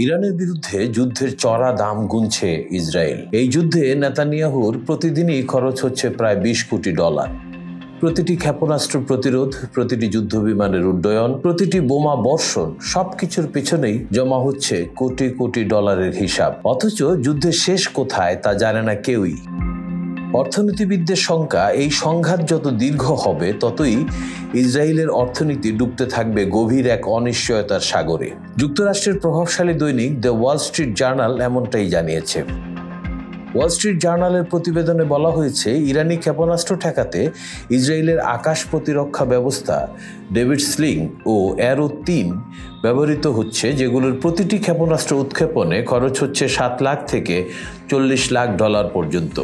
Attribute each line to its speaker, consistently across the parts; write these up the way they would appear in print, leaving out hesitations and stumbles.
Speaker 1: ইরানের বিরুদ্ধে যুদ্ধের চড়া দাম গুনছে ইসরায়েল। এই যুদ্ধে নেতানিয়াহুর প্রতিদিনই খরচ হচ্ছে প্রায় 20 কোটি ডলার। প্রতিটি ক্ষেপণাস্ত্র প্রতিরোধ, প্রতিটি যুদ্ধ বিমানের উড্ডয়ন, প্রতিটি বোমা বর্ষণ সবকিছুর পিছনেই জমা হচ্ছে কোটি কোটি ডলারের হিসাব। অথচ যুদ্ধের শেষ কোথায় তা জানে না কেউই। অর্থনীতিবিদদের শঙ্কা, এই সংঘাত যত দীর্ঘ হবে ততই ইসরায়েলের অর্থনীতি ডুবতে থাকবে গভীর এক অনিশ্চয়তার সাগরে। যুক্তরাষ্ট্রের প্রভাবশালী দৈনিক দ্য ওয়াল স্ট্রিট জার্নাল এমনটাই জানিয়েছে। ওয়াল স্ট্রিট জার্নালের প্রতিবেদনে বলা হয়েছে, ইরানি ক্ষেপণাস্ত্র ঠেকাতে ইসরায়েলের আকাশ প্রতিরক্ষা ব্যবস্থা ডেভিড স্লিং ও অ্যারো-3 ব্যবহৃত হচ্ছে, যেগুলোর প্রতিটি ক্ষেপণাস্ত্র উৎক্ষেপণে খরচ হচ্ছে 7 লাখ থেকে 40 লাখ ডলার পর্যন্ত।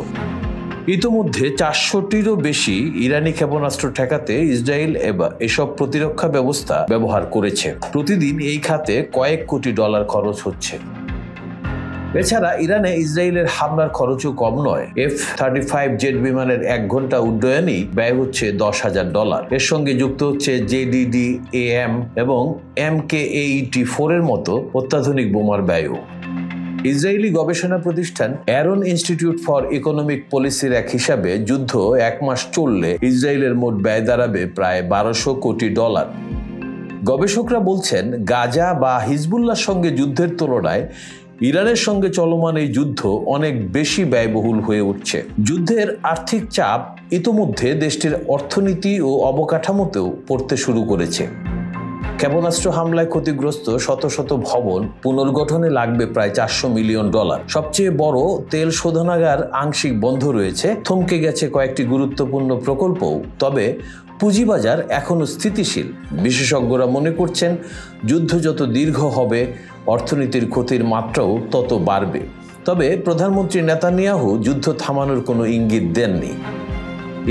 Speaker 1: ইতোমধ্যে 400টিরও বেশি ইরানি ক্ষেপণাস্ত্র ঠেকাতে ইসরায়েল এসব প্রতিরক্ষা ব্যবস্থা ব্যবহার করেছে। প্রতিদিন এই খাতে কয়েক কোটি ডলার খরচ হচ্ছে। এছাড়া ইরানে ইসরায়েলের হামলার খরচও কম নয়। F-35 জেট বিমানের 1 ঘন্টা উড্ডয়নই ব্যয় হচ্ছে $10,000। এর সঙ্গে যুক্ত হচ্ছে JDD-AM এবং MK-AET-4 এর মতো অত্যাধুনিক বোমার ব্যয়ও। ইসরায়েলি গবেষণা প্রতিষ্ঠান অ্যারন ইনস্টিটিউট ফর ইকোনমিক পলিসির এক হিসাবে যুদ্ধ 1 মাস চললে ইসরায়েলের মোট ব্যয় দাঁড়াবে প্রায় $1200 কোটি। গবেষকরা বলছেন, গাজা বা হিজবুল্লাহর সঙ্গে যুদ্ধের তুলনায় ইরানের সঙ্গে চলমান এই যুদ্ধ অনেক বেশি ব্যয়বহুল হয়ে উঠছে। যুদ্ধের আর্থিক চাপ ইতোমধ্যে দেশটির অর্থনীতি ও অবকাঠামোতেও পড়তে শুরু করেছে। ক্ষেপণাস্ত্র হামলায় ক্ষতিগ্রস্ত শত শত ভবন পুনর্গঠনে লাগবে প্রায় $400 মিলিয়ন। সবচেয়ে বড় তেল শোধনাগার আংশিক বন্ধ রয়েছে। থমকে গেছে কয়েকটি গুরুত্বপূর্ণ প্রকল্পও। তবে পুঁজিবাজার এখনো স্থিতিশীল। বিশেষজ্ঞরা মনে করছেন, যুদ্ধ যত দীর্ঘ হবে অর্থনীতির ক্ষতির মাত্রাও তত বাড়বে। তবে প্রধানমন্ত্রী নেতানিয়াহু যুদ্ধ থামানোর কোনো ইঙ্গিত দেননি।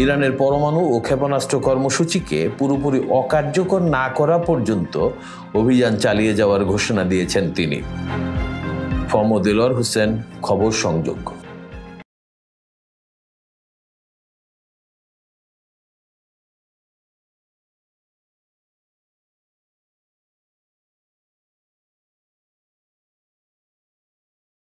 Speaker 1: ইরানের পরমাণু ও ক্ষেপণাস্ত্র কর্মসূচিকে পুরোপুরি অকার্যকর না করা পর্যন্ত অভিযান চালিয়ে যাওয়ার ঘোষণা দিয়েছেন তিনি। দেলোয়ার হোসেন, খবর সংযোগ।